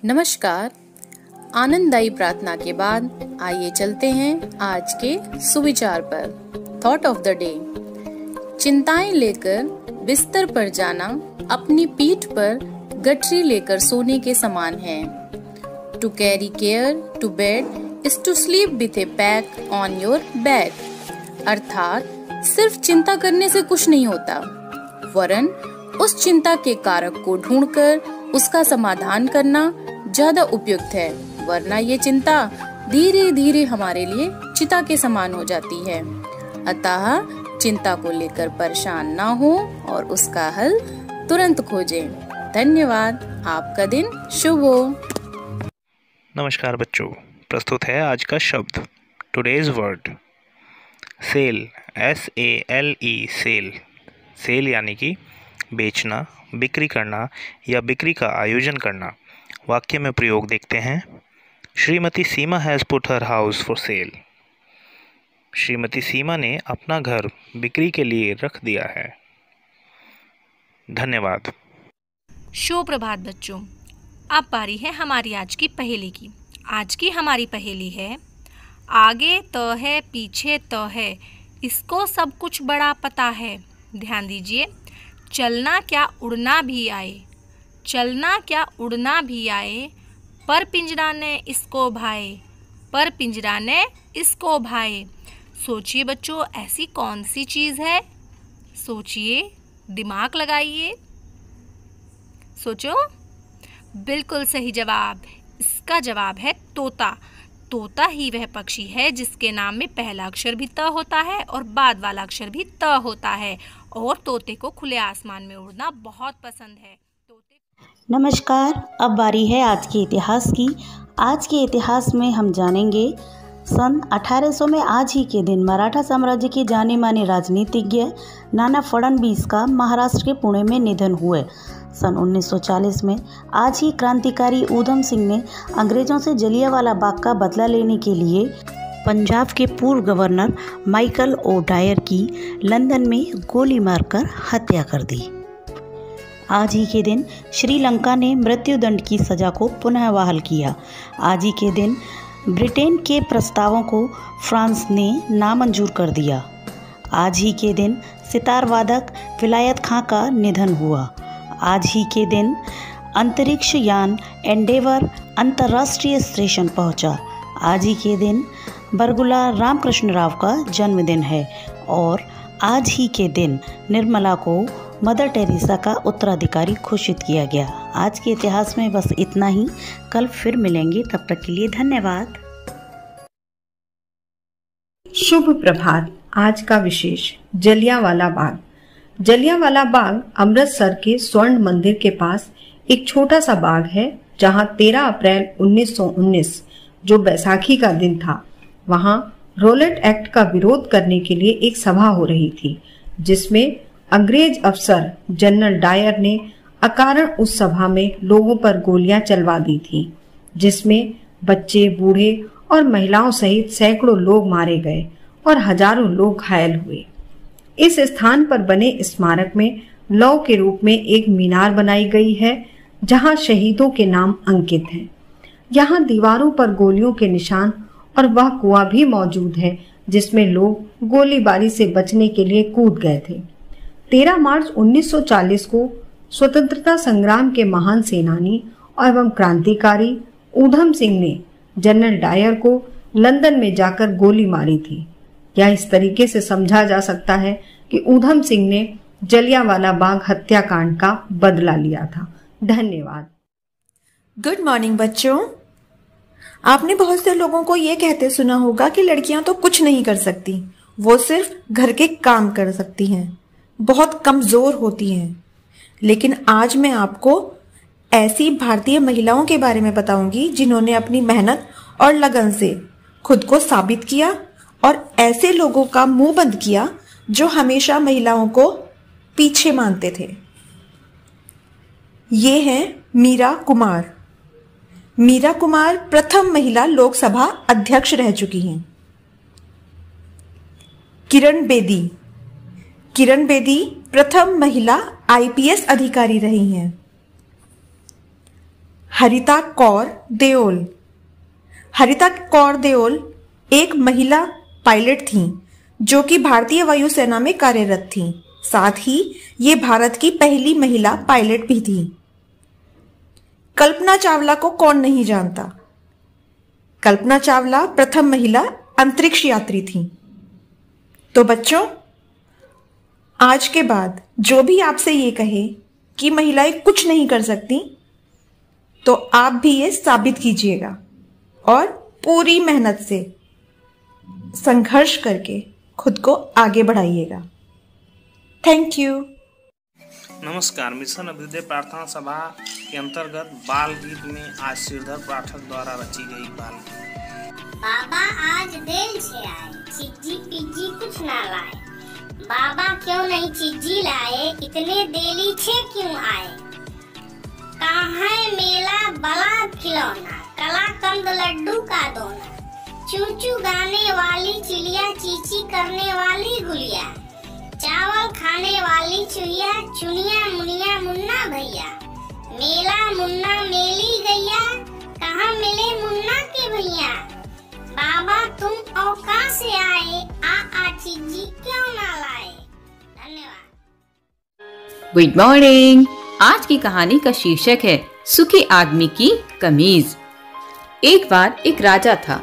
नमस्कार। आनंददायी प्रार्थना के बाद आइए चलते हैं आज के सुविचार पर। Thought of the day. चिंताएं लेकर बिस्तर पर जाना अपनी पीठ पर गठरी लेकर सोने के समान है। To carry care to bed is to sleep with a pack on your back. अर्थात सिर्फ चिंता करने से कुछ नहीं होता, वरन उस चिंता के कारक को ढूंढकर उसका समाधान करना ज्यादा उपयुक्त है, वरना ये चिंता धीरे धीरे हमारे लिए चिता के समान हो जाती है। अतः चिंता को लेकर परेशान ना हो और उसका हल तुरंत खोजें। धन्यवाद। आपका दिन शुभ हो। नमस्कार बच्चों, प्रस्तुत है आज का शब्द today's word sale. SALE sale. Sale यानी कि बेचना, बिक्री करना या बिक्री का आयोजन करना। वाक्य में प्रयोग देखते हैं। Shrimati Seema has put her house for sale. Shrimati Seema ने अपना घर बिक्री के लिए रख दिया है। धन्यवाद। शुभ प्रभात बच्चों। अब बारी है हमारी आज की पहेली की। आज की हमारी पहेली है, आगे तो है पीछे तो है, इसको सब कुछ बड़ा पता है। ध्यान दीजिए। चलना क्या उड़ना भी आए, चलना क्या उड़ना भी आए, पर पिंजरा ने इसको भाए, पर पिंजरा ने इसको भाए। सोचिए बच्चों, ऐसी कौन सी चीज़ है? सोचिए, दिमाग लगाइए, सोचो। बिल्कुल सही जवाब। इसका जवाब है तोता। तोता ही वह पक्षी है जिसके नाम में पहला अक्षर भी त होता है और बाद वाला अक्षर भी त होता है, और तोते को खुले आसमान में उड़ना बहुत पसंद है। नमस्कार। अब बारी है आज के इतिहास की। आज के इतिहास में हम जानेंगे सन 1800 में आज ही के दिन मराठा साम्राज्य के जाने माने राजनीतिज्ञ नाना फडणवीस का महाराष्ट्र के पुणे में निधन हुए। सन 1940 में आज ही क्रांतिकारी ऊधम सिंह ने अंग्रेजों से जलियांवाला बाग का बदला लेने के लिए पंजाब के पूर्व गवर्नर माइकल ओ डायर की लंदन में गोली मारकर हत्या कर दी। आज ही के दिन श्रीलंका ने मृत्युदंड की सजा को पुनः बहाल किया। आज ही के दिन ब्रिटेन के प्रस्तावों को फ्रांस ने नामंजूर कर दिया। आज ही के दिन सितार वादक विलायत खां का निधन हुआ। आज ही के दिन अंतरिक्ष यान एंडेवर अंतर्राष्ट्रीय स्टेशन पहुंचा। आज ही के दिन बरगुला रामकृष्ण राव का जन्मदिन है और आज ही के दिन निर्मला को मदर टेरेसा का उत्तराधिकारी घोषित किया गया। आज के इतिहास में बस इतना ही। कल फिर मिलेंगे, तब तक के लिए धन्यवाद। शुभ प्रभात। आज का विशेष जलियांवाला बाग। जलियांवाला बाग अमृतसर के स्वर्ण मंदिर के पास एक छोटा सा बाग है, जहां 13 अप्रैल 1919 जो बैसाखी का दिन था, वहां रोलेट एक्ट का विरोध करने के लिए एक सभा हो रही थी, जिसमें अंग्रेज अफसर जनरल डायर ने अकारण उस सभा में लोगों पर गोलियां चलवा दी थी, जिसमें बच्चे, बूढ़े और महिलाओं सहित सैकड़ों लोग मारे गए और हजारों लोग घायल हुए। इस स्थान पर बने स्मारक में लौ के रूप में एक मीनार बनाई गई है, जहां शहीदों के नाम अंकित हैं। यहाँ दीवारों पर गोलियों के निशान और वह कुआं भी मौजूद है जिसमें लोग गोलीबारी से बचने के लिए कूद गए थे। 13 मार्च 1940 को स्वतंत्रता संग्राम के महान सेनानी एवं क्रांतिकारी ऊधम सिंह ने जनरल डायर को लंदन में जाकर गोली मारी थी। यह इस तरीके से समझा जा सकता है कि ऊधम सिंह ने जलियांवाला बाग हत्याकांड का बदला लिया था। धन्यवाद। गुड मॉर्निंग बच्चों। आपने बहुत से लोगों को ये कहते सुना होगा कि लड़कियां तो कुछ नहीं कर सकती, वो सिर्फ घर के काम कर सकती हैं, बहुत कमजोर होती हैं। लेकिन आज मैं आपको ऐसी भारतीय महिलाओं के बारे में बताऊंगी जिन्होंने अपनी मेहनत और लगन से खुद को साबित किया और ऐसे लोगों का मुंह बंद किया जो हमेशा महिलाओं को पीछे मानते थे। ये हैं मीरा कुमार। मीरा कुमार प्रथम महिला लोकसभा अध्यक्ष रह चुकी हैं। किरण बेदी। किरण बेदी प्रथम महिला IPS अधिकारी रही हैं। हरिता कौर देओल। हरिता कौर देओल एक महिला पायलट थीं जो कि भारतीय वायुसेना में कार्यरत थीं। साथ ही ये भारत की पहली महिला पायलट भी थी। कल्पना चावला को कौन नहीं जानता? कल्पना चावला प्रथम महिला अंतरिक्ष यात्री थी। तो बच्चों, आज के बाद जो भी आपसे ये कहे कि महिलाएं कुछ नहीं कर सकती, तो आप भी ये साबित कीजिएगा और पूरी मेहनत से संघर्ष करके खुद को आगे बढ़ाइएगा। Thank you. नमस्कार। मिशन अभ्युदय प्रार्थना सभा के अंतर्गत बाल गीत में आज श्रीधर पाठक द्वारा रची गई बाल गीत। बाबा आज देर से आए, चिज्जी पिज्जी कुछ ना लाए। बाबा क्यों नहीं चिज्जी लाए, इतने देरी से क्यों आए? कहाँ है मेला बड़ा खिलौना, कलाकंद लड्डू का दोना। चूचू गाने वाली चिड़िया, चीची करने वाली गुड़िया। चावल खाने वाली चुहिया, चुनिया मुनिया मुन्ना भैया। मेला मुन्ना मेली गैया, कहाँ मिले मुन्ना के भैया? बाबा तुम औका से आए, आ चिज्जी क्यों ना लाए? धन्यवाद। Good morning. आज की कहानी का शीर्षक है सुखी आदमी की कमीज। एक बार एक राजा था।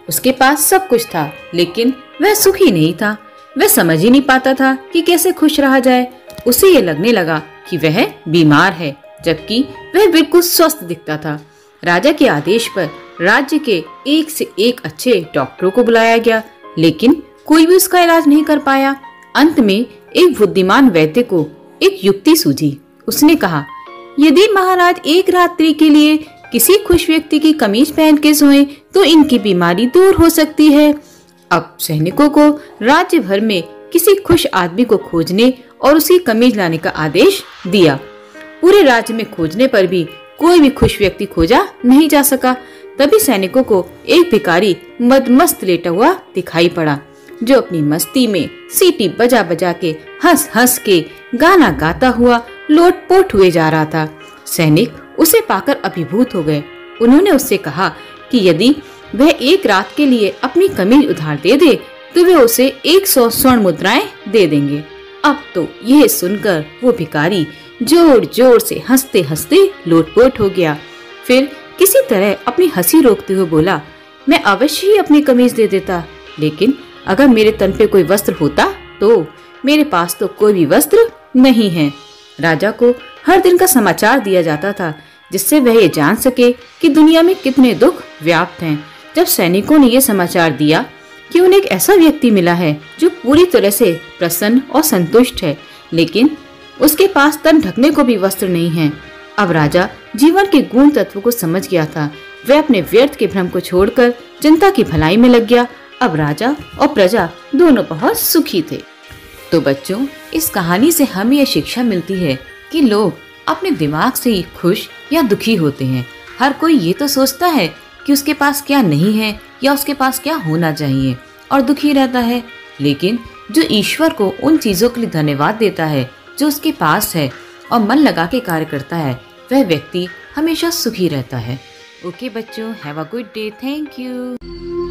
उसके पास सब कुछ था, लेकिन वह सुखी नहीं था। वह समझ ही नहीं पाता था कि कैसे खुश रहा जाए। उसे ये लगने लगा कि वह बीमार है, जबकि वह बिल्कुल स्वस्थ दिखता था। राजा के आदेश पर राज्य के एक से एक अच्छे डॉक्टरों को बुलाया गया, लेकिन कोई भी उसका इलाज नहीं कर पाया। अंत में एक बुद्धिमान वैद्य को एक युक्ति सूझी। उसने कहा, यदि महाराज एक रात्रि के लिए किसी खुश व्यक्ति की कमीज पहन के सोएं, तो इनकी बीमारी दूर हो सकती है। अब सैनिकों को राज्य भर में किसी खुश आदमी को खोजने और उसकी कमीज लाने का आदेश दिया। पूरे राज्य में खोजने पर भी कोई भी खुश व्यक्ति खोजा नहीं जा सका। तभी सैनिकों को एक भिखारी मदमस्त लेटा हुआ दिखाई पड़ा, जो अपनी मस्ती में सीटी बजा बजा के हंस हंस के गाना गाता हुआ लोटपोट हुए जा रहा था। सैनिक उसे पाकर अभिभूत हो गए। उन्होंने उससे कहा कि यदि वह एक रात के लिए अपनी कमीज उधार दे दे, तो वे उसे 100 स्वर्ण मुद्राएं दे देंगे। अब तो यह सुनकर वो भिखारी जोर जोर से हंसते हंसते लोटपोट हो गया। फिर किसी तरह अपनी हंसी रोकते हुए बोला, मैं अवश्य ही अपनी कमीज दे देता, लेकिन अगर मेरे तन पे कोई वस्त्र होता तो। मेरे पास तो कोई भी वस्त्र नहीं है। राजा को हर दिन का समाचार दिया जाता था, जिससे वह ये जान सके कि दुनिया में कितने दुख व्याप्त हैं। जब सैनिकों ने ये समाचार दिया कि उन्हें एक ऐसा व्यक्ति मिला है जो पूरी तरह से प्रसन्न और संतुष्ट है, लेकिन उसके पास तन ढकने को भी वस्त्र नहीं है। अब राजा जीवन के गुण तत्व को समझ गया था। वह अपने व्यर्थ के भ्रम को छोड़कर जनता की भलाई में लग गया। अब राजा और प्रजा दोनों बहुत सुखी थे। तो बच्चों, इस कहानी से हमें यह शिक्षा मिलती है कि लोग अपने दिमाग से ही खुश या दुखी होते हैं। हर कोई ये तो सोचता है कि उसके पास क्या नहीं है या उसके पास क्या होना चाहिए और दुखी रहता है, लेकिन जो ईश्वर को उन चीजों के लिए धन्यवाद देता है जो उसके पास है और मन लगा के कार्य करता है, वह व्यक्ति हमेशा सुखी रहता है। ओके बच्चों, have a good day. Thank you.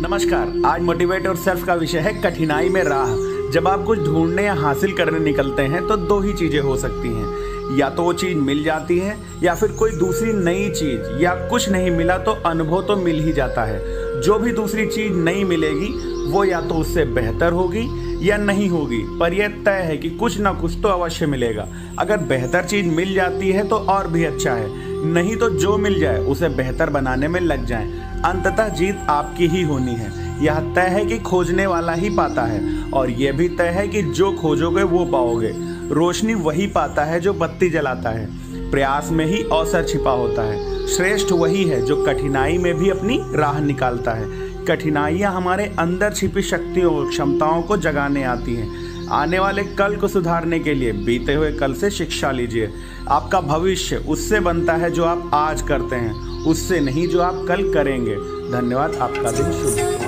नमस्कार। आज मोटिवेट और सेल्फ का विषय है कठिनाई में राह। जब आप कुछ ढूंढने या हासिल करने निकलते हैं तो दो ही चीजें हो सकती हैं, या तो वो चीज मिल जाती है या फिर कोई दूसरी नई चीज, या कुछ नहीं मिला तो अनुभव तो मिल ही जाता है। जो भी दूसरी चीज नहीं मिलेगी वो या तो उससे बेहतर होगी या नहीं होगी, पर यह तय है कि कुछ ना कुछ तो अवश्य मिलेगा। अगर बेहतर चीज मिल जाती है तो और भी अच्छा है, नहीं तो जो मिल जाए उसे बेहतर बनाने में लग जाएं। अंततः जीत आपकी ही होनी है। यह तय है कि खोजने वाला ही पाता है, और यह भी तय है कि जो खोजोगे वो पाओगे। रोशनी वही पाता है जो बत्ती जलाता है। प्रयास में ही अवसर छिपा होता है। श्रेष्ठ वही है जो कठिनाई में भी अपनी राह निकालता है। कठिनाइयाँ हमारे अंदर छिपी शक्तियों और क्षमताओं को जगाने आती हैं। आने वाले कल को सुधारने के लिए बीते हुए कल से शिक्षा लीजिए। आपका भविष्य उससे बनता है जो आप आज करते हैं, उससे नहीं जो आप कल करेंगे। धन्यवाद। आपका दिन शुभ हो।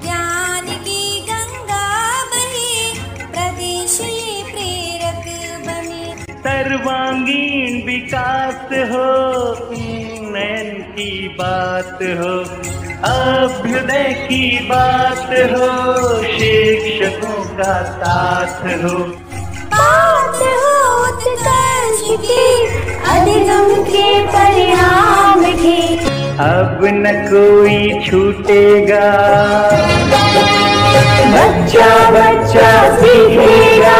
ज्ञान की गंगा बहे, प्रदेश ये प्रेरणा सर्वांगीण विकास हो, उन्नयन की बात हो, अभ्युदय की बात हो, शिक्षकों का साथ हो, बात हो उत्कर्ष की, अधिगम के परिणाम की। अब न कोई छूटेगा, बच्चा बच्चा सीखेगा,